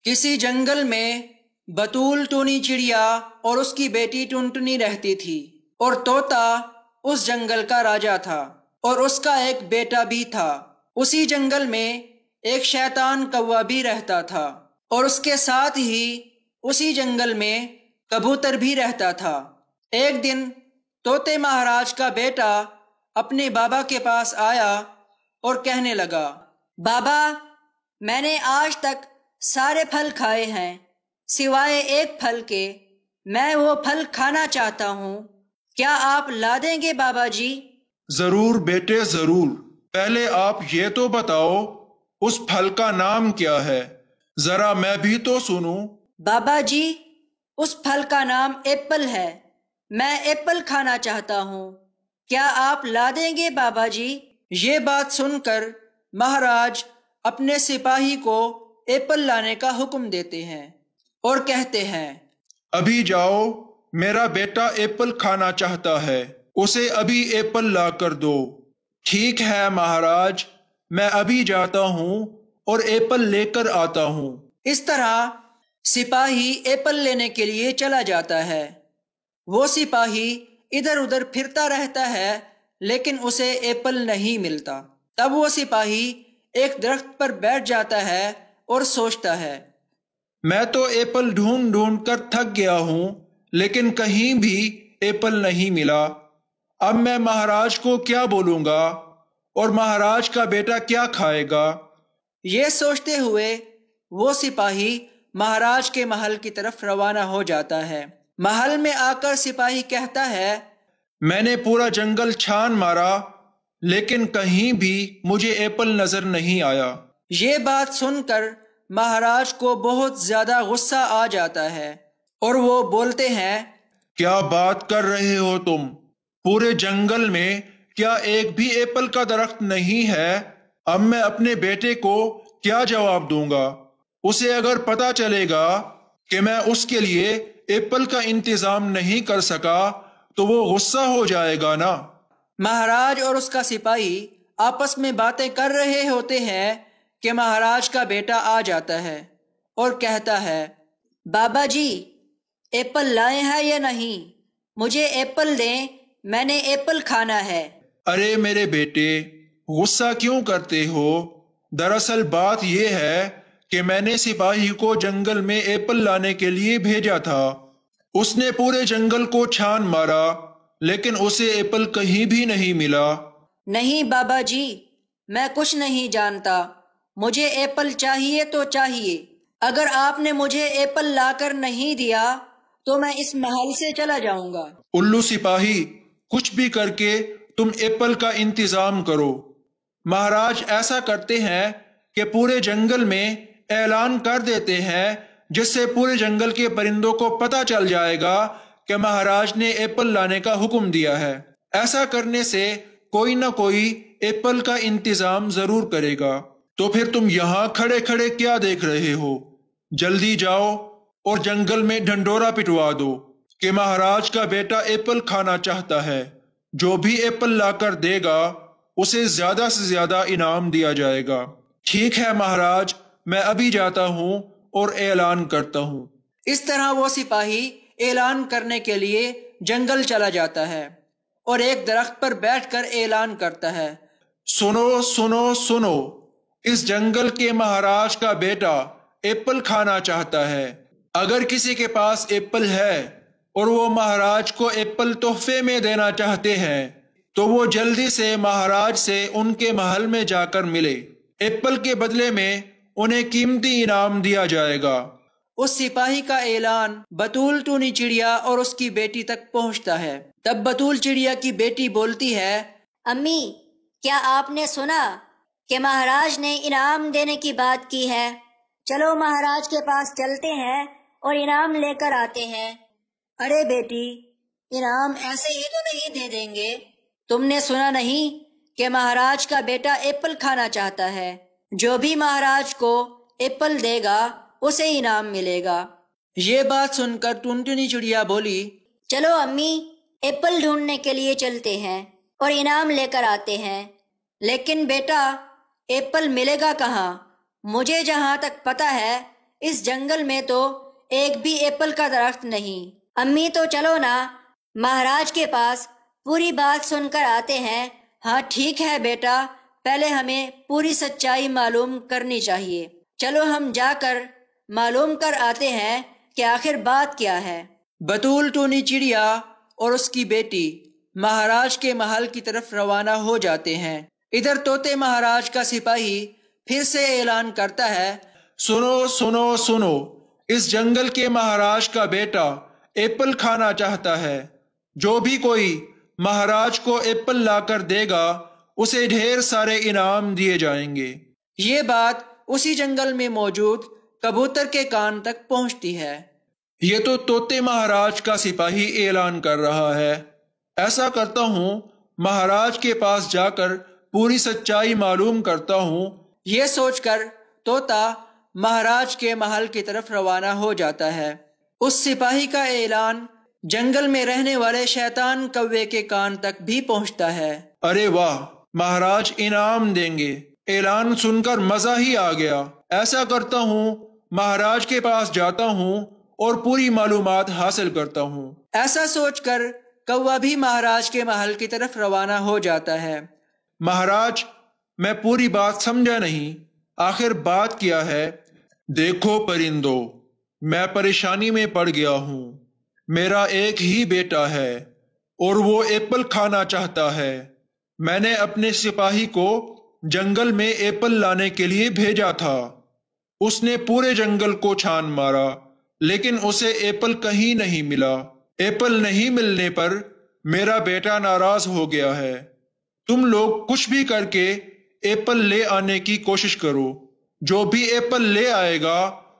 کسی جنگل میں بطول ٹونی چڑیا اور اس کی بیٹی ٹنٹنی رہتی تھی، اور طوطا اس جنگل کا راجا تھا، اور اس کا ایک بیٹا بھی تھا۔ اسی جنگل میں ایک شیطان کوا بھی رہتا تھا، اور اس کے ساتھ ہی اسی جنگل میں کبوتر بھی رہتا تھا۔ ایک دن طوطے مہاراج کا بیٹا اپنے بابا کے پاس آیا اور کہنے لگا، بابا، میں نے آج تک سارے پھل کھائے ہیں سوائے ایک پھل کے، میں وہ پھل کھانا چاہتا ہوں، کیا آپ لا دیں گے بابا جی؟ ضرور بیٹے ضرور، پہلے آپ یہ تو بتاؤ اس پھل کا نام کیا ہے، ذرا میں بھی تو سنوں۔ بابا جی، اس پھل کا نام ایپل ہے، میں ایپل کھانا چاہتا ہوں، کیا آپ لا دیں گے بابا جی؟ یہ بات سن کر مہاراج اپنے سپاہی کو ایپل لانے کا حکم دیتے ہیں اور کہتے ہیں، ابھی جاؤ، میرا بیٹا ایپل کھانا چاہتا ہے، اسے ابھی ایپل لا کر دو۔ ٹھیک ہے مہاراج، میں ابھی جاتا ہوں اور ایپل لے کر آتا ہوں۔ اس طرح سپاہی ایپل لینے کے لیے چلا جاتا ہے۔ وہ سپاہی ادھر ادھر پھرتا رہتا ہے لیکن اسے ایپل نہیں ملتا۔ تب وہ سپاہی ایک درخت پر بیٹھ جاتا ہے اور سوچتا ہے، میں تو ایپل ڈھونڈ ڈھونڈ کر تھک گیا ہوں لیکن کہیں بھی ایپل نہیں ملا، اب میں مہاراج کو کیا بولوں گا اور مہاراج کا بیٹا کیا کھائے گا؟ یہ سوچتے ہوئے وہ سپاہی مہاراج کے محل کی طرف روانہ ہو جاتا ہے۔ محل میں آ کر سپاہی کہتا ہے، میں نے پورا جنگل چھان مارا لیکن کہیں بھی مجھے ایپل نظر نہیں آیا۔ یہ بات سن کر مہاراج کو بہت زیادہ غصہ آ جاتا ہے اور وہ بولتے ہیں، کیا بات کر رہے ہو تم؟ پورے جنگل میں کیا ایک بھی ایپل کا درخت نہیں ہے؟ اب میں اپنے بیٹے کو کیا جواب دوں گا؟ اسے اگر پتا چلے گا کہ میں اس کے لیے ایپل کا انتظام نہیں کر سکا تو وہ غصہ ہو جائے گا نا۔ مہاراج اور اس کا سپاہی آپس میں باتیں کر رہے ہوتے ہیں کہ مہاراج کا بیٹا آ جاتا ہے اور کہتا ہے، بابا جی، ایپل لائے ہیں یا نہیں؟ مجھے ایپل دیں، میں نے ایپل کھانا ہے۔ ارے میرے بیٹے، غصہ کیوں کرتے ہو؟ دراصل بات یہ ہے کہ میں نے سپاہی کو جنگل میں ایپل لانے کے لیے بھیجا تھا۔ اس نے پورے جنگل کو چھان مارا لیکن اسے ایپل کہیں بھی نہیں ملا۔ نہیں بابا جی، میں کچھ نہیں جانتا، مجھے ایپل چاہیے تو چاہیے، اگر آپ نے مجھے ایپل لا کر نہیں دیا تو میں اس محل سے چلا جاؤں گا۔ الو سپاہی، کچھ بھی کر کے تم ایپل کا انتظام کرو۔ مہاراج ایسا کرتے ہیں کہ پورے جنگل میں اعلان کر دیتے ہیں جس سے پورے جنگل کے پرندوں کو پتہ چل جائے گا کہ مہاراج نے ایپل لانے کا حکم دیا ہے۔ ایسا کرنے سے کوئی نہ کوئی ایپل کا انتظام ضرور کرے گا۔ تو پھر تم یہاں کھڑے کھڑے کیا دیکھ رہے ہو؟ جلدی جاؤ اور جنگل میں ڈھنڈورا پٹوا دو کہ مہاراج کا بیٹا ایپل کھانا چاہتا ہے۔ جو بھی ایپل لا کر دے گا اسے زیادہ سے زیادہ انعام دیا جائے گا۔ ٹھیک ہے مہاراج، میں ابھی جاتا ہوں اور اعلان کرتا ہوں۔ اس طرح وہ سپاہی اعلان کرنے کے لیے جنگل چلا جاتا ہے اور ایک درخت پر بیٹھ کر اعلان کرتا ہے، سنو سنو سنو، اس جنگل کے مہاراج کا بیٹا ایپل کھانا چاہتا ہے۔ اگر کسی کے پاس ایپل ہے اور وہ مہاراج کو ایپل تحفے میں دینا چاہتے ہیں تو وہ جلدی سے مہاراج سے ان کے محل میں جا کر ملے۔ ایپل کے بدلے میں انہیں قیمتی انعام دیا جائے گا۔ اس سپاہی کا اعلان بطول ٹونی چڑیا اور اس کی بیٹی تک پہنچتا ہے۔ تب بطول چڑیا کی بیٹی بولتی ہے، امی، کیا آپ نے سنا کہ مہاراج نے انعام دینے کی بات کی ہے؟ چلو مہاراج کے پاس چلتے ہیں اور انعام لے کر آتے ہیں۔ ارے بیٹی، انعام ایسے ہی تو نہیں دے دیں گے، تم نے سنا نہیں کہ مہاراج کا بیٹا ایپل کھانا چاہتا ہے، جو بھی مہاراج کو ایپل دے گا اسے انعام ملے گا۔ یہ بات سن کر ٹنٹنی چڑیا بولی، چلو امی، ایپل ڈھونڈنے کے لیے چلتے ہیں اور انعام لے کر آتے ہیں۔ لیکن بیٹا، ایپل ملے گا کہاں؟ مجھے جہاں تک پتا ہے اس جنگل میں تو ایک بھی ایپل کا درخت نہیں۔ امی تو چلو نا، مہاراج کے پاس پوری بات سن کر آتے ہیں۔ ہاں ٹھیک ہے بیٹا، پہلے ہمیں پوری سچائی معلوم کرنی چاہیے، چلو ہم جا کر معلوم کر آتے ہیں کہ آخر بات کیا ہے۔ بطول ٹونی چڑیا اور اس کی بیٹی مہاراج کے محل کی طرف روانہ ہو جاتے ہیں۔ ادھر طوطے مہاراج کا سپاہی پھر سے اعلان کرتا ہے، سنو سنو سنو، اس جنگل کے مہاراج کا بیٹا ایپل کھانا چاہتا ہے۔ جو بھی کوئی مہاراج کو ایپل لا کر دے گا اسے ڈھیر سارے انعام دیے جائیں گے۔ یہ بات اسی جنگل میں موجود کبوتر کے کان تک پہنچتی ہے۔ یہ تو طوطے مہاراج کا سپاہی اعلان کر رہا ہے۔ ایسا کرتا ہوں مہاراج کے پاس جا کر پوری سچائی معلوم کرتا ہوں۔ یہ سوچ کر طوطا مہاراج کے محل کی طرف روانہ ہو جاتا ہے۔ اس سپاہی کا اعلان جنگل میں رہنے والے شیطان کوے کے کان تک بھی پہنچتا ہے۔ ارے واہ، مہاراج انعام دیں گے، اعلان سن کر مزہ ہی آ گیا۔ ایسا کرتا ہوں مہاراج کے پاس جاتا ہوں اور پوری معلومات حاصل کرتا ہوں۔ ایسا سوچ کر کوا بھی مہاراج کے محل کی طرف روانہ ہو جاتا ہے۔ مہاراج، میں پوری بات سمجھا نہیں، آخر بات کیا ہے؟ دیکھو پرندو، میں پریشانی میں پڑ گیا ہوں۔ میرا ایک ہی بیٹا ہے اور وہ ایپل کھانا چاہتا ہے۔ میں نے اپنے سپاہی کو جنگل میں ایپل لانے کے لیے بھیجا تھا۔ اس نے پورے جنگل کو چھان مارا لیکن اسے ایپل کہیں نہیں ملا۔ ایپل نہیں ملنے پر میرا بیٹا ناراض ہو گیا ہے۔ تم لوگ کچھ بھی کر کے ایپل لے آنے کی کوشش کرو۔ جو بھی ایپل لے آئے گا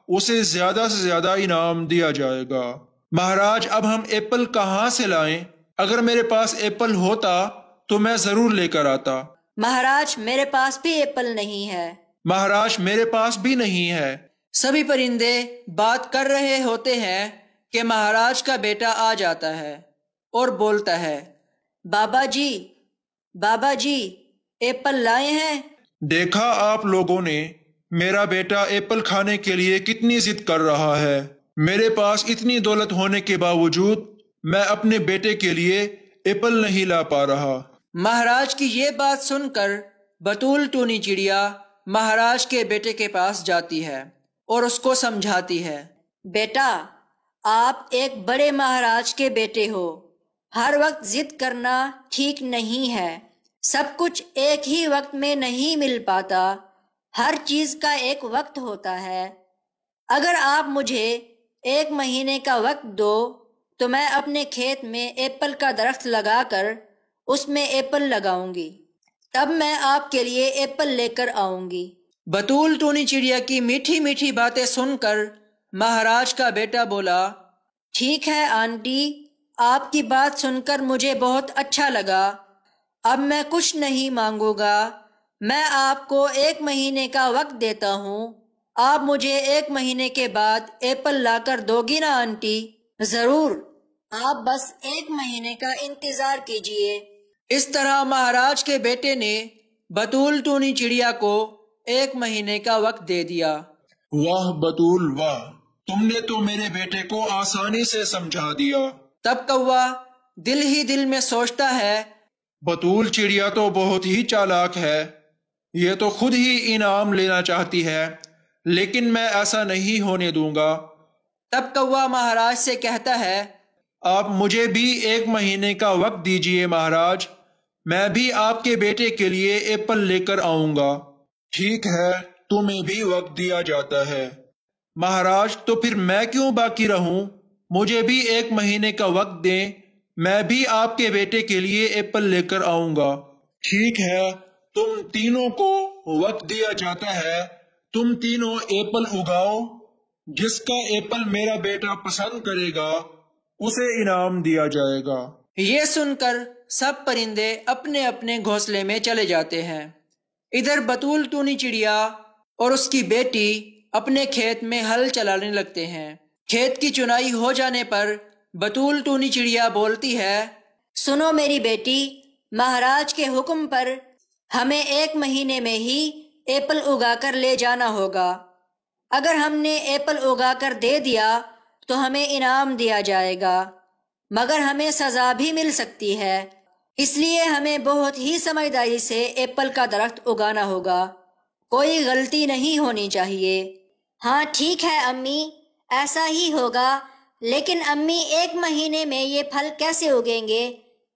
اسے زیادہ سے زیادہ انعام دیا جائے گا۔ مہاراج، اب ہم ایپل کہاں سے لائیں؟ اگر میرے پاس ایپل ہوتا تو میں ضرور لے کر آتا۔ مہاراج، میرے پاس بھی ایپل نہیں ہے۔ مہاراج، میرے پاس بھی نہیں ہے۔ سبھی پرندے بات کر رہے ہوتے ہیں کہ مہاراج کا بیٹا آ جاتا ہے اور بولتا ہے، بابا جی ایپل لائے ہیں؟ دیکھا آپ لوگوں نے، میرا بیٹا ایپل کھانے کے لیے کتنی ضد کر رہا ہے۔ میرے پاس اتنی دولت ہونے کے باوجود میں اپنے بیٹے کے لیے ایپل نہیں لا پا رہا۔ مہاراج کی یہ بات سن کر بطول ٹونی چڑیا مہاراج کے بیٹے کے پاس جاتی ہے اور اس کو سمجھاتی ہے، بیٹا، آپ ایک بڑے مہاراج کے بیٹے ہو، ہر وقت ضد کرنا ٹھیک نہیں ہے۔ سب کچھ ایک ہی وقت میں نہیں مل پاتا، ہر چیز کا ایک وقت ہوتا ہے۔ اگر آپ مجھے 1 مہینے کا وقت دو تو میں اپنے کھیت میں ایپل کا درخت لگا کر اس میں ایپل لگاؤں گی، تب میں آپ کے لیے ایپل لے کر آؤں گی۔ بطول ٹونی چڑیا کی میٹھی میٹھی باتیں سن کر مہاراج کا بیٹا بولا، ٹھیک ہے آنٹی، آپ کی بات سن کر مجھے بہت اچھا لگا۔ اب میں کچھ نہیں مانگوں گا، میں آپ کو 1 مہینے کا وقت دیتا ہوں۔ آپ مجھے 1 مہینے کے بعد ایپل لا کر دو گی نا آنٹی؟ ضرور، آپ بس 1 مہینے کا انتظار کیجئے۔ اس طرح مہاراج کے بیٹے نے بطول ٹونی چڑیا کو 1 مہینے کا وقت دے دیا۔ واہ بطول واہ، تم نے تو میرے بیٹے کو آسانی سے سمجھا دیا۔ تب کوا دل ہی دل میں سوچتا ہے، بطول چڑیا تو بہت ہی چالاک ہے، یہ تو خود ہی انعام لینا چاہتی ہے، لیکن میں ایسا نہیں ہونے دوں گا۔ تب کوا مہاراج سے کہتا ہے، آپ مجھے بھی 1 مہینے کا وقت دیجئے مہاراج، میں بھی آپ کے بیٹے کے لیے ایپل لے کر آؤں گا۔ ٹھیک ہے، تمہیں بھی وقت دیا جاتا ہے۔ مہاراج، تو پھر میں کیوں باقی رہوں؟ مجھے بھی 1 مہینے کا وقت دیں، میں بھی آپ کے بیٹے کے لیے ایپل لے کر آؤں گا۔ ٹھیک ہے، تم تینوں کو وقت دیا جاتا ہے، تم تینوں ایپل اگاؤ، جس کا ایپل میرا بیٹا پسند کرے گا اسے انعام دیا جائے گا۔ یہ سن کر سب پرندے اپنے اپنے گھونسلے میں چلے جاتے ہیں۔ ادھر بطول ٹونی چڑیا اور اس کی بیٹی اپنے کھیت میں ہل چلانے لگتے ہیں۔ کھیت کی چنائی ہو جانے پر بطول ٹونی چڑیا بولتی ہے، سنو میری بیٹی، مہاراج کے حکم پر ہمیں 1 مہینے میں ہی ایپل اگا کر لے جانا ہوگا۔ اگر ہم نے ایپل اگا کر دے دیا تو ہمیں انعام دیا جائے گا، مگر ہمیں سزا بھی مل سکتی ہے، اس لیے ہمیں بہت ہی سمجھداری سے ایپل کا درخت اگانا ہوگا، کوئی غلطی نہیں ہونی چاہیے۔ ہاں ٹھیک ہے امی، ایسا ہی ہوگا، لیکن امی 1 مہینے میں یہ پھل کیسے اگیں گے؟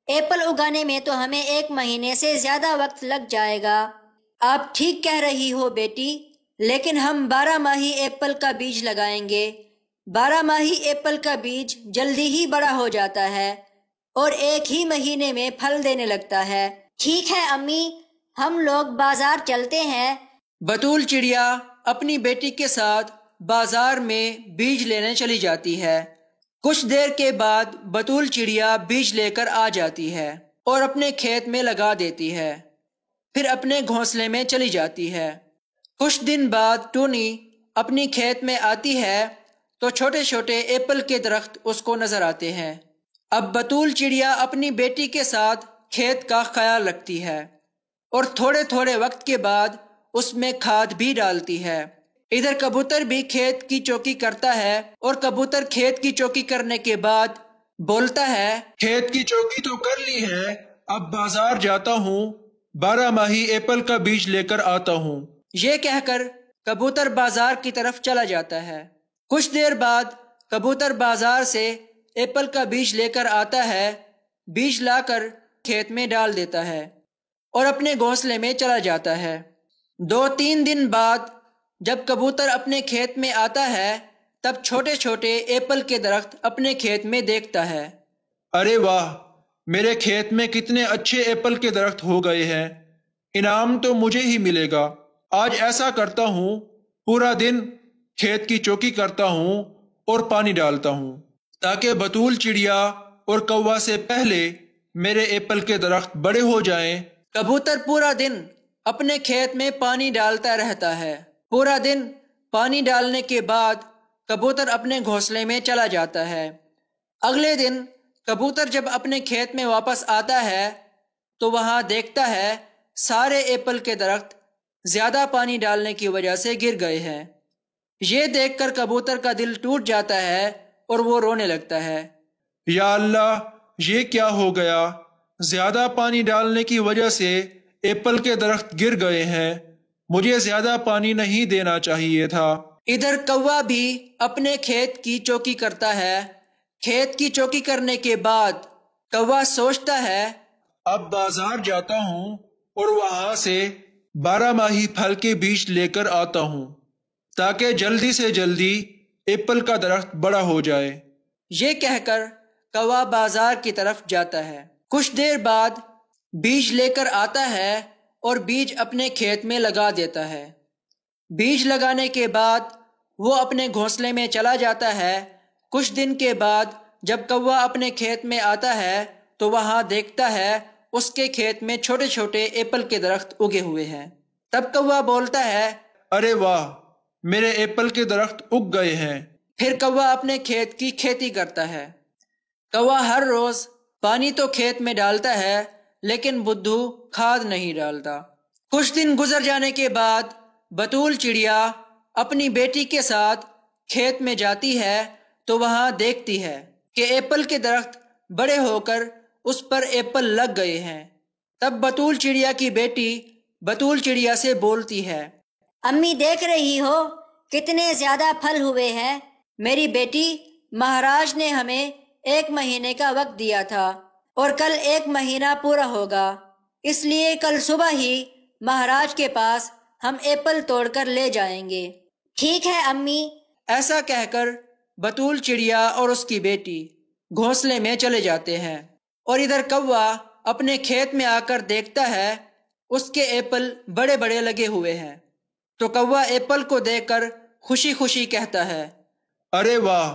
ایپل اگانے میں تو ہمیں 1 مہینے سے زیادہ وقت لگ جائے گا۔ آپ ٹھیک کہہ رہی ہو بیٹی، لیکن ہم 12 ماہی ایپل کا بیج لگائیں گے۔ 12 ماہی ایپل کا بیج جلدی ہی بڑا ہو جاتا ہے اور 1 ہی مہینے میں پھل دینے لگتا ہے۔ ٹھیک ہے امی، ہم لوگ بازار چلتے ہیں۔ بطول چڑیا اپنی بیٹی کے ساتھ بازار میں بیج لینے چلی جاتی ہے۔ کچھ دیر کے بعد بطول چڑیا بیج لے کر آ جاتی ہے اور اپنے کھیت میں لگا دیتی ہے، پھر اپنے گھونسلے میں چلی جاتی ہے۔ کچھ دن بعد ٹونی اپنی کھیت میں آتی ہے تو چھوٹے چھوٹے ایپل کے درخت اس کو نظر آتے ہیں۔ اب بطول چڑیا اپنی بیٹی کے ساتھ کھیت کا خیال رکھتی ہے اور تھوڑے تھوڑے وقت کے بعد اس میں کھاد بھی ڈالتی ہے۔ ادھر کبوتر بھی کھیت کی چوکی کرتا ہے اور کبوتر کھیت کی چوکی کرنے کے بعد بولتا ہے، کھیت کی چوکی تو کر لی ہے، اب بازار جاتا ہوں، 12 ماہی ایپل کا بیج لے کر آتا ہوں۔ یہ کہہ کر کبوتر بازار کی طرف چلا جاتا ہے۔ کچھ دیر بعد کبوتر بازار سے ایپل کا بیج لے کر آتا ہے، بیج لا کر کھیت میں ڈال دیتا ہے اور اپنے گھونسلے میں چلا جاتا ہے۔ 2-3 دن بعد جب کبوتر اپنے کھیت میں آتا ہے تب چھوٹے چھوٹے ایپل کے درخت اپنے کھیت میں دیکھتا ہے۔ ارے واہ، میرے کھیت میں کتنے اچھے ایپل کے درخت ہو گئے ہیں، انعام تو مجھے ہی ملے گا۔ آج ایسا کرتا ہوں، پورا دن کھیت کی چوکی کرتا ہوں اور پانی ڈالتا ہوں تاکہ بطول چڑیا اور کوا سے پہلے میرے ایپل کے درخت بڑے ہو جائیں۔ کبوتر پورا دن اپنے کھیت میں پانی ڈالتا رہتا ہے۔ پورا دن پانی ڈالنے کے بعد کبوتر اپنے گھونسلے میں چلا جاتا ہے۔ اگلے دن کبوتر جب اپنے کھیت میں واپس آتا ہے تو وہاں دیکھتا ہے سارے ایپل کے درخت زیادہ پانی ڈالنے کی وجہ سے گر گئے ہیں۔ یہ دیکھ کر کبوتر کا دل ٹوٹ جاتا ہے اور وہ رونے لگتا ہے۔ یا اللہ، یہ کیا ہو گیا؟ زیادہ پانی ڈالنے کی وجہ سے ایپل کے درخت گر گئے ہیں، مجھے زیادہ پانی نہیں دینا چاہیے تھا۔ ادھر کوا بھی اپنے کھیت کی چوکی کرتا ہے۔ کھیت کی چوکی کرنے کے بعد کوا سوچتا ہے، اب بازار جاتا ہوں اور وہاں سے 12 ماہی پھل کے بیج لے کر آتا ہوں تاکہ جلدی سے جلدی ایپل کا درخت بڑا ہو جائے۔ یہ کہہ کر کوا بازار کی طرف جاتا ہے۔ کچھ دیر بعد بیج لے کر آتا ہے اور بیج اپنے کھیت میں لگا دیتا ہے۔ بیج لگانے کے بعد وہ اپنے گھونسلے میں چلا جاتا ہے۔ کچھ دن کے بعد جب کوا اپنے کھیت میں آتا ہے تو وہاں دیکھتا ہے اس کے کھیت میں چھوٹے چھوٹے ایپل کے درخت اگے ہوئے ہیں۔ تب کوا بولتا ہے، ارے واہ، میرے ایپل کے درخت اگ گئے ہیں۔ پھر کوا اپنے کھیت کی کھیتی کرتا ہے۔ کوا ہر روز پانی تو کھیت میں ڈالتا ہے لیکن بدھو کھاد نہیں ڈالتا۔ کچھ دن گزر جانے کے بعد بطول چڑیا اپنی بیٹی کے ساتھ کھیت میں جاتی ہے تو وہاں دیکھتی ہے کہ ایپل کے درخت بڑے ہو کر اس پر ایپل لگ گئے ہیں۔ تب بطول چڑیا کی بیٹی بطول چڑیا سے بولتی ہے، امی دیکھ رہی ہو کتنے زیادہ پھل ہوئے ہیں؟ میری بیٹی، مہاراج نے ہمیں 1 مہینے کا وقت دیا تھا اور کل 1 مہینہ پورا ہوگا، اس لیے کل صبح ہی مہاراج کے پاس ہم ایپل توڑ کر لے جائیں گے۔ ٹھیک ہے امی۔ ایسا کہہ کر بطول چڑیا اور اس کی بیٹی گھونسلے میں چلے جاتے ہیں اور ادھر کوا اپنے کھیت میں آ کر دیکھتا ہے اس کے ایپل بڑے بڑے لگے ہوئے ہیں۔ تو کوا ایپل کو دیکھ کر خوشی خوشی کہتا ہے، ارے واہ،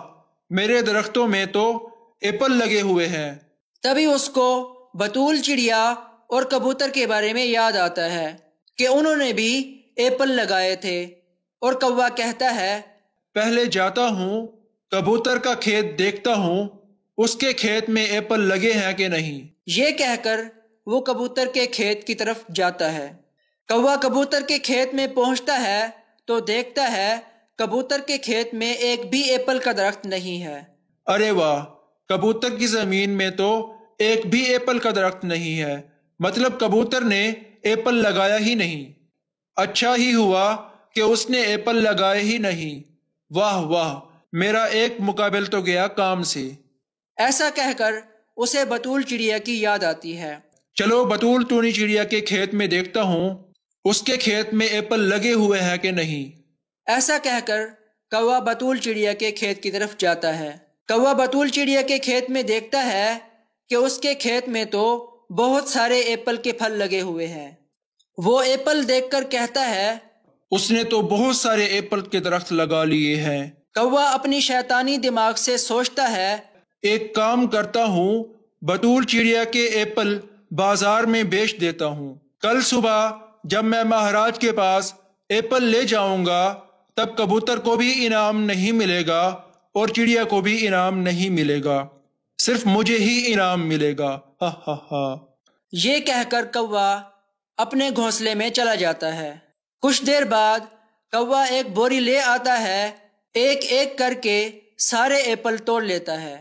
میرے درختوں میں تو ایپل لگے ہوئے ہیں۔ تبھی اس کو بطول چڑیا اور کبوتر کے بارے میں یاد آتا ہے کہ انہوں نے بھی ایپل لگائے تھے، اور کوا کہتا ہے، پہلے جاتا ہوں کبوتر کا کھیت دیکھتا ہوں اس کے کھیت میں ایپل لگے ہیں کہ نہیں۔ یہ کہہ کر وہ کبوتر کے کھیت کی طرف جاتا ہے۔ کوا کبوتر کے کھیت میں پہنچتا ہے تو دیکھتا ہے کبوتر کے کھیت میں ایک بھی ایپل کا درخت نہیں ہے۔ ارے واہ، کبوتر کی زمین میں تو ایک بھی ایپل کا درخت نہیں ہے، مطلب کبوتر نے ایپل لگایا ہی نہیں۔ اچھا ہی ہوا کہ اس نے ایپل لگائے ہی نہیں۔ واہ واہ، میرا ایک مقابل تو گیا کام سے۔ ایسا کہہ کر اسے بطول چڑیا کی یاد آتی ہے۔ چلو بطول ٹونی چڑیا کے کھیت میں دیکھتا ہوں اس کے کھیت میں ایپل لگے ہوئے ہیں کہ نہیں۔ ایسا کہہ کر کوا بطول چڑیا کے کھیت کی طرف جاتا ہے۔ کوا بطول چڑیا کے کھیت میں دیکھتا ہے کہ اس کے کھیت میں تو بہت سارے ایپل کے پھل لگے ہوئے ہیں۔ وہ ایپل دیکھ کر کہتا ہے، اس نے تو بہت سارے ایپل کے درخت لگا لیے ہیں۔ کوا اپنی شیطانی دماغ سے سوچتا ہے، ایک کام کرتا ہوں، بطول چڑیا کے ایپل بازار میں بیچ دیتا ہوں۔ کل صبح جب میں مہاراج کے پاس ایپل لے جاؤں گا تب کبوتر کو بھی انعام نہیں ملے گا اور چڑیا کو بھی انعام نہیں ملے گا، صرف مجھے ہی انعام ملے گا۔ ہا ہا ہا۔ یہ کہہ کر کوا اپنے گھونسلے میں چلا جاتا ہے۔ کچھ دیر بعد کوا ایک بوری لے آتا ہے، ایک ایک کر کے سارے ایپل توڑ لیتا ہے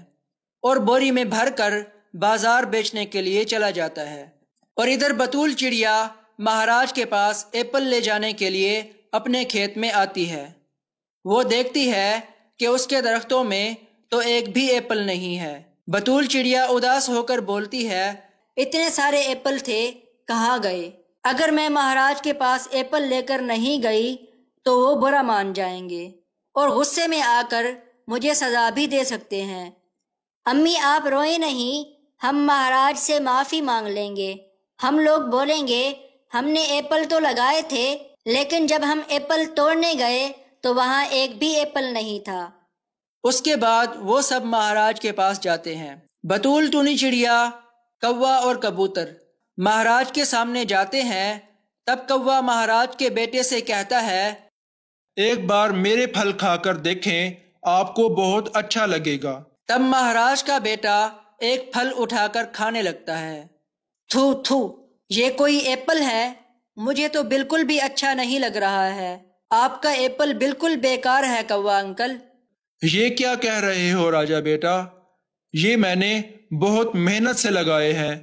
اور بوری میں بھر کر بازار بیچنے کے لیے چلا جاتا ہے۔ اور ادھر بطول چڑیا مہاراج کے پاس ایپل لے جانے کے لیے اپنے کھیت میں آتی ہے۔ وہ دیکھتی ہے کہ اس کے درختوں میں تو ایک بھی ایپل نہیں ہے۔ بطول چڑیا اداس ہو کر بولتی ہے، اتنے سارے ایپل تھے، کہاں گئے؟ اگر میں مہاراج کے پاس ایپل لے کر نہیں گئی تو وہ برا مان جائیں گے اور غصے میں آ کر مجھے سزا بھی دے سکتے ہیں۔ امی آپ روئیں نہیں، ہم مہاراج سے معافی مانگ لیں گے۔ ہم لوگ بولیں گے ہم نے ایپل تو لگائے تھے، لیکن جب ہم ایپل توڑنے گئے تو وہاں ایک بھی ایپل نہیں تھا۔ اس کے بعد وہ سب مہاراج کے پاس جاتے ہیں۔ بطول ٹونی چڑیا، کوا اور کبوتر مہاراج کے سامنے جاتے ہیں۔ تب کوا مہاراج کے بیٹے سے کہتا ہے، ایک بار میرے پھل کھا کر دیکھیں، آپ کو بہت اچھا لگے گا۔ تب مہاراج کا بیٹا ایک پھل اٹھا کر کھانے لگتا ہے۔ تھو تھو، یہ کوئی ایپل ہے؟ مجھے تو بالکل بھی اچھا نہیں لگ رہا ہے۔ آپ کا ایپل بالکل بیکار ہے کوا انکل۔ یہ کیا کہہ رہے ہو راجا بیٹا؟ یہ میں نے بہت محنت سے لگائے ہیں۔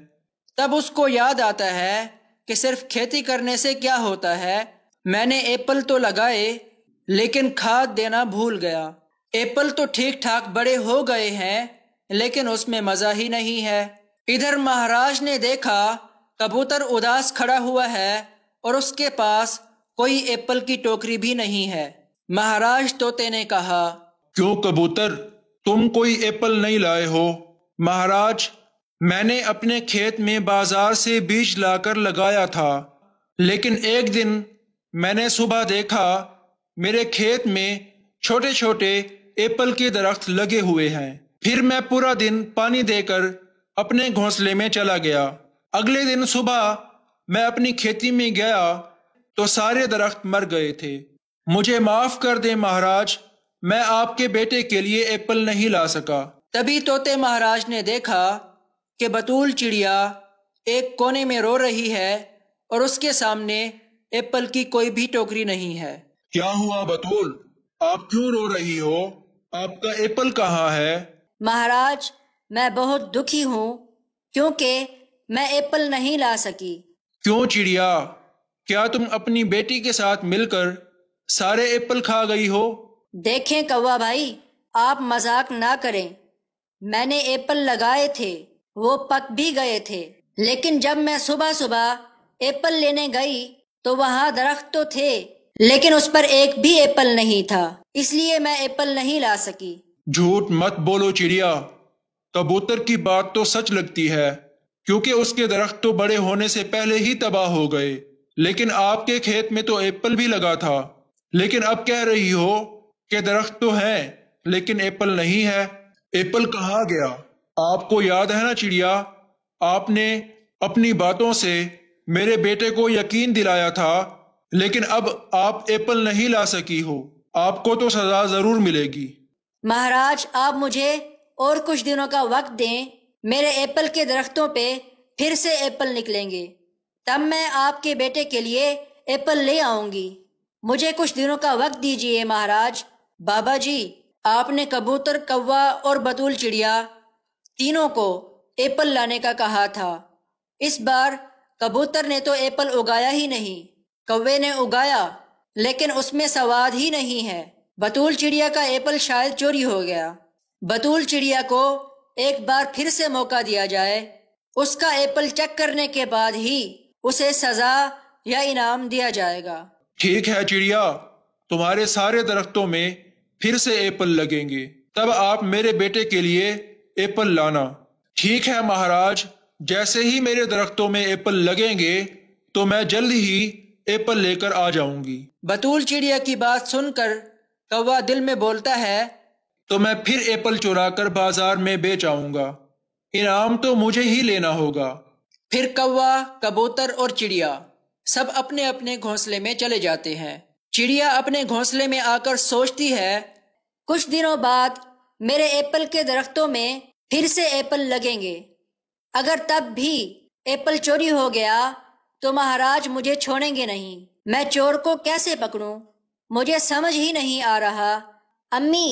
تب اس کو یاد آتا ہے کہ صرف کھیتی کرنے سے کیا ہوتا ہے، میں نے ایپل تو لگائے لیکن کھاد دینا بھول گیا۔ ایپل تو ٹھیک ٹھاک بڑے ہو گئے ہیں لیکن اس میں مزہ ہی نہیں ہے۔ ادھر مہاراج نے دیکھا کبوتر اداس کھڑا ہوا ہے اور اس کے پاس کوئی ایپل کی ٹوکری بھی نہیں ہے۔ مہاراج طوطے نے کہا، کیوں کبوتر، تم کوئی ایپل نہیں لائے ہو؟ مہاراج، میں نے اپنے کھیت میں بازار سے بیج لا کر لگایا تھا، لیکن ایک دن میں نے صبح دیکھا میرے کھیت میں چھوٹے چھوٹے ایپل کے درخت لگے ہوئے ہیں۔ پھر میں پورا دن پانی دے کر اپنے گھونسلے میں چلا گیا۔ اگلے دن صبح میں اپنی کھیتی میں گیا تو سارے درخت مر گئے تھے۔ مجھے معاف کر دیں مہاراج، میں آپ کے بیٹے کے لیے ایپل نہیں لا سکا۔ تبھی طوطے مہاراج نے دیکھا کہ بطول چڑیا ایک کونے میں رو رہی ہے اور اس کے سامنے ایپل کی کوئی بھی ٹوکری نہیں ہے۔ کیا ہوا بطول، آپ کیوں رو رہی ہو؟ آپ کا ایپل کہاں ہے؟ مہاراج، میں بہت دکھی ہوں کیونکہ میں ایپل نہیں لا سکی۔ کیوں چڑیا، کیا تم اپنی بیٹی کے ساتھ مل کر سارے ایپل کھا گئی ہو؟ دیکھیں کوا بھائی، آپ مذاق نہ کریں۔ میں نے ایپل لگائے تھے، وہ پک بھی گئے تھے، لیکن جب میں صبح صبح ایپل لینے گئی تو وہاں درخت تو تھے لیکن اس پر ایک بھی ایپل نہیں تھا، اس لیے میں ایپل نہیں لا سکی۔ جھوٹ مت بولو چڑیا، کبوتر کی بات تو سچ لگتی ہے، کیونکہ اس کے درخت تو بڑے ہونے سے پہلے ہی تباہ ہو گئے، لیکن آپ کے کھیت میں تو ایپل بھی لگا تھا، لیکن اب کہہ رہی ہو کہ درخت تو ہے لیکن ایپل نہیں ہے۔ ایپل کہاں گیا؟ آپ کو یاد ہے نا چڑیا، آپ نے اپنی باتوں سے میرے بیٹے کو یقین دلایا تھا، لیکن اب آپ ایپل نہیں لا سکی ہو، آپ کو تو سزا ضرور ملے گی۔ مہاراج، آپ مجھے اور کچھ دنوں کا وقت دیں، میرے ایپل کے درختوں پہ پھر سے ایپل نکلیں گے، تب میں آپ کے بیٹے کے لیے ایپل لے آؤں گی۔ مجھے کچھ دنوں کا وقت دیجیے مہاراج۔ بابا جی، آپ نے کبوتر، کوا اور بطول چڑیا تینوں کو ایپل لانے کا کہا تھا۔ اس بار کبوتر نے تو ایپل اگایا ہی نہیں، کوے نے اگایا لیکن اس میں سواد ہی نہیں ہے۔ بطول چڑیا کا ایپل شاید چوری ہو گیا۔ بطول چڑیا کو ایک بار پھر سے موقع دیا جائے، اس کا ایپل چیک کرنے کے بعد ہی اسے سزا یا انعام دیا جائے گا۔ ٹھیک ہے چڑیا، تمہارے سارے درختوں میں پھر سے ایپل لگیں گے، تب آپ میرے بیٹے کے لیے ایپل لانا۔ ٹھیک ہے مہاراج، جیسے ہی میرے درختوں میں ایپل لگیں گے تو میں جلد ہی ایپل لے کر آ جاؤں گی۔ بطول چڑیا کی بات سن کر کوا دل میں بولتا ہے، تو میں پھر ایپل چرا کر بازار میں بیچ آؤں گا، انعام تو مجھے ہی لینا ہوگا۔ پھر کوا، کبوتر اور چڑیا سب اپنے اپنے گھونسلے میں چلے جاتے ہیں۔ چڑیا اپنے گھونسلے میں آ کر سوچتی ہے، کچھ دنوں بعد میرے ایپل کے درختوں میں پھر سے ایپل لگیں گے، اگر تب بھی ایپل چوری ہو گیا تو مہاراج مجھے چھوڑیں گے نہیں۔ میں چور کو کیسے پکڑوں، مجھے سمجھ ہی نہیں آ رہا۔ امی،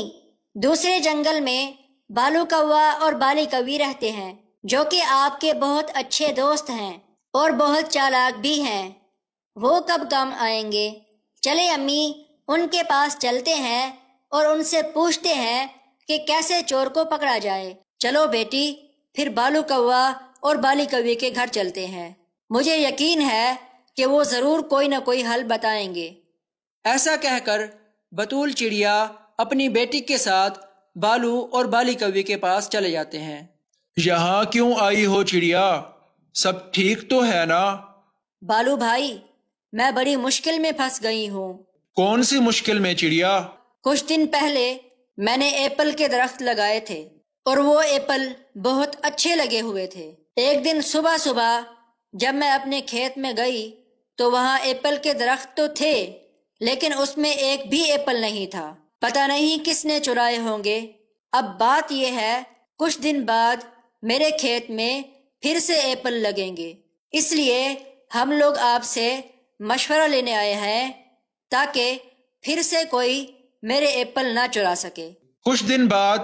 دوسرے جنگل میں بالو کوا اور بالی کوی رہتے ہیں جو کہ آپ کے بہت اچھے دوست ہیں اور بہت چالاک بھی ہیں۔ وہ کب کام آئیں گے؟ چلے امی، ان کے پاس چلتے ہیں اور ان سے پوچھتے ہیں کہ کیسے چور کو پکڑا جائے۔ چلو بیٹی، پھر بالو کوا اور بالی کوی کے گھر چلتے ہیں، مجھے یقین ہے کہ وہ ضرور کوئی نہ کوئی حل بتائیں گے۔ ایسا کہہ کر بطول چڑیا اپنی بیٹی کے ساتھ بالو اور بالی کوی کے پاس چلے جاتے ہیں۔ یہاں کیوں آئی ہو چڑیا؟ سب ٹھیک تو ہے نا؟ بالو بھائی، میں بڑی مشکل میں پھنس گئی ہوں۔ کون سی مشکل میں چڑیا؟ کچھ دن پہلے میں نے ایپل کے درخت لگائے تھے اور وہ ایپل بہت اچھے لگے ہوئے تھے۔ ایک دن صبح صبح جب میں اپنے کھیت میں گئی تو وہاں ایپل کے درخت تو تھے لیکن اس میں ایک بھی ایپل نہیں تھا۔ پتہ نہیں کس نے چرائے ہوں گے۔ اب بات یہ ہے، کچھ دن بعد میرے کھیت میں پھر سے ایپل لگیں گے، اس لیے ہم لوگ آپ سے مشورہ لینے آئے ہیں تاکہ پھر سے کوئی میرے ایپل نہ چرا سکے۔ کچھ دن بعد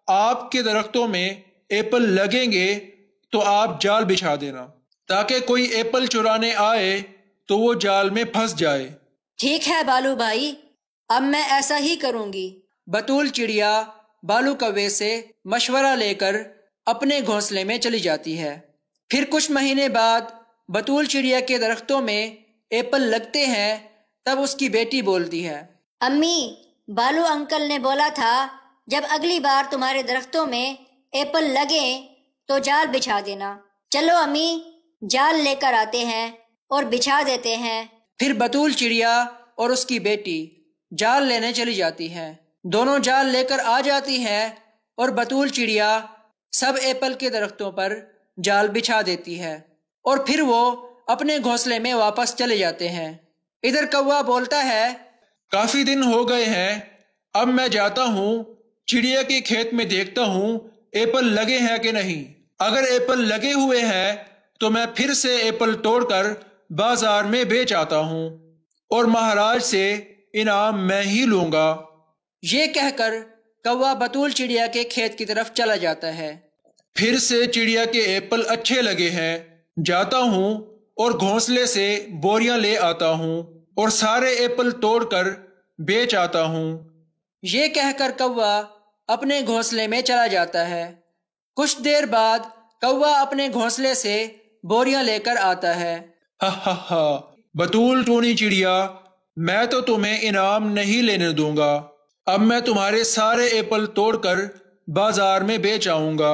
آپ کے درختوں میں ایپل لگیں گے تو آپ جال بچھا دینا تاکہ کوئی ایپل چرانے آئے تو وہ جال میں پھنس جائے۔ ٹھیک ہے بالو بھائی، اب میں ایسا ہی کروں گی۔ بطول چڑیا بالو کوے سے مشورہ لے کر اپنے گھونسلے میں چلی جاتی ہے۔ پھر کچھ مہینے بعد بطول چڑیا کے درختوں میں ایپل لگتے ہیں، تب اس کی بیٹی بولتی ہے، امی، بالو انکل نے بولا تھا جب اگلی بار تمہارے درختوں میں ایپل لگیں تو جال بچھا دینا۔ چلو امی، جال لے کر آتے ہیں اور بچھا دیتے ہیں۔ پھر بطول چڑیا اور اس کی بیٹی جال لینے چلی جاتی ہیں۔ دونوں جال لے کر آ جاتی ہیں اور بطول چڑیا سب ایپل کے درختوں پر جال بچھا دیتی ہے اور پھر وہ اپنے گھونسلے میں واپس چلے جاتے ہیں۔ ادھر کوا بولتا ہے، کافی دن ہو گئے ہیں، اب میں جاتا ہوں، چڑیا کے کھیت میں دیکھتا ہوں ایپل لگے ہیں کہ نہیں۔ اگر ایپل لگے ہوئے ہیں تو میں پھر سے ایپل توڑ کر بازار میں بیچ آتا ہوں اور مہاراج سے انعام میں ہی لوں گا۔ یہ کہہ کر کوا بطول چڑیا کے کھیت کی طرف چلا جاتا ہے۔ پھر سے چڑیا کے ایپل اچھے لگے ہیں، جاتا ہوں اور گھونسلے سے بوریاں لے آتا ہوں اور سارے ایپل توڑ کر بیچ آتا ہوں۔ یہ کہہ کر کوا اپنے گھونسلے میں چلا جاتا ہے۔ کچھ دیر بعد کوا اپنے گھونسلے سے بوریاں لے کر آتا ہے۔ ہا ہا ہا، بطول ٹونی چڑیا، میں تو تمہیں انعام نہیں لینے دوں گا، اب میں تمہارے سارے ایپل توڑ کر بازار میں بیچ آؤں گا۔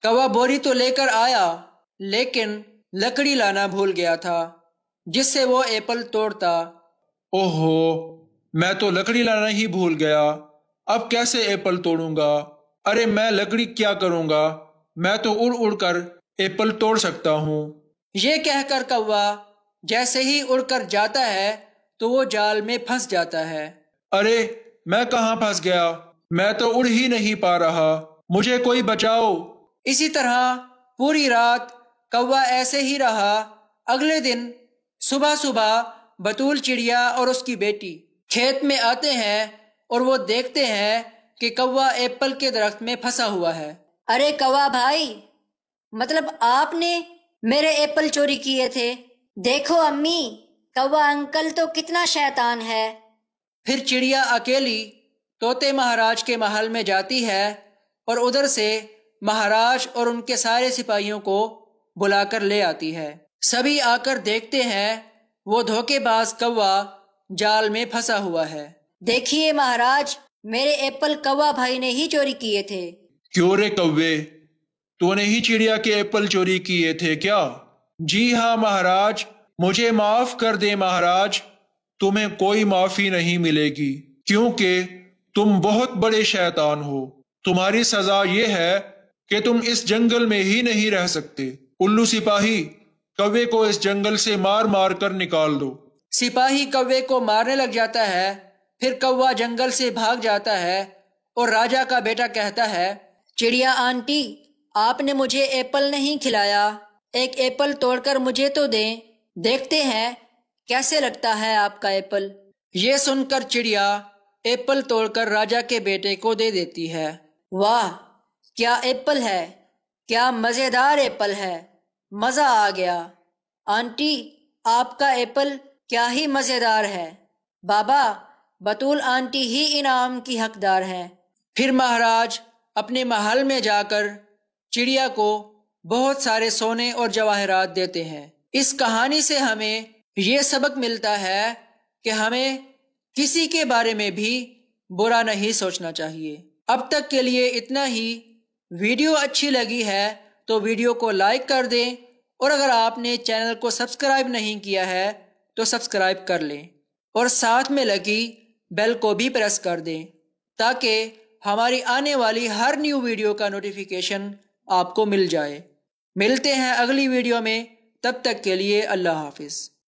کوا بوری تو لے کر آیا لیکن لکڑی لانا بھول گیا تھا جس سے وہ ایپل توڑتا۔ اوہو، میں تو لکڑی لانا ہی بھول گیا، اب کیسے ایپل توڑوں گا؟ ارے میں لکڑی کیا کروں گا، میں تو اڑ اڑ کر ایپل توڑ سکتا ہوں۔ یہ کہہ کر کوا جیسے ہی اڑ کر جاتا ہے تو وہ جال میں پھنس جاتا ہے۔ ارے میں کہاں پھنس گیا؟ میں تو اڑ ہی نہیں پا رہا، مجھے کوئی بچاؤ۔ اسی طرح پوری رات کوا ایسے ہی رہا۔ اگلے دن صبح صبح بطول چڑیا اور اس کی بیٹی کھیت میں آتے ہیں اور وہ دیکھتے ہیں کہ کوا ایپل کے درخت میں پھنسا ہوا ہے۔ ارے کوا بھائی، مطلب آپ نے میرے ایپل چوری کیے تھے؟ دیکھو امی، کوا انکل تو کتنا شیطان ہے۔ پھر چڑیا اکیلی طوطے مہاراج کے محل میں جاتی ہے اور ادھر سے مہاراج اور ان کے سارے سپاہیوں کو بلا کر لے آتی ہے۔ سبھی آ کر دیکھتے ہیں وہ دھوکے باز کوا جال میں پھنسا ہوا ہے۔ دیکھیے مہاراج، میرے ایپل کوا بھائی نے ہی چوری کیے تھے۔ کیوں رے کوے، تو نے ہی چڑیا کے ایپل چوری کیے تھے کیا؟ جی ہاں مہاراج، مجھے معاف کر دے مہاراج، تمہیں کوئی معافی نہیں ملے گی کیونکہ تم بہت بڑے شیطان ہو۔ تمہاری سزا یہ ہے کہ تم اس جنگل میں ہی نہیں رہ سکتے۔ الو سپاہی، کوے کو اس جنگل سے مار مار کر نکال دو۔ سپاہی کوے کو مارنے لگ جاتا ہے۔ پھر کوا جنگل سے بھاگ جاتا ہے اور راجا کا بیٹا کہتا ہے، چڑیا آنٹی، آپ نے مجھے ایپل نہیں کھلایا، ایک ایپل توڑ کر مجھے تو دیں، دیکھتے ہیں کیسے لگتا ہے آپ کا ایپل۔ یہ سن کر چڑیا ایپل توڑ کر راجا کے بیٹے کو دے دیتی ہے۔ واہ، کیا ایپل ہے، کیا مزیدار ایپل ہے، مزہ آ گیا۔ آنٹی، آپ کا ایپل کیا ہی مزیدار ہے۔ بابا، بطول آنٹی ہی انعام کی حقدار ہے۔ پھر مہاراج اپنے محل میں جا کر چڑیا کو بہت سارے سونے اور جواہرات دیتے ہیں۔ اس کہانی سے ہمیں یہ سبق ملتا ہے کہ ہمیں کسی کے بارے میں بھی برا نہیں سوچنا چاہیے۔ اب تک کے لیے اتنا ہی۔ ویڈیو اچھی لگی ہے تو ویڈیو کو لائک کر دیں، اور اگر آپ نے چینل کو سبسکرائب نہیں کیا ہے تو سبسکرائب کر لیں، اور ساتھ میں لگی بیل کو بھی پریس کر دیں تاکہ ہماری آنے والی ہر نیو ویڈیو کا نوٹیفیکیشن آپ کو مل جائے۔ ملتے ہیں اگلی ویڈیو میں، تب تک کے لیے اللہ حافظ۔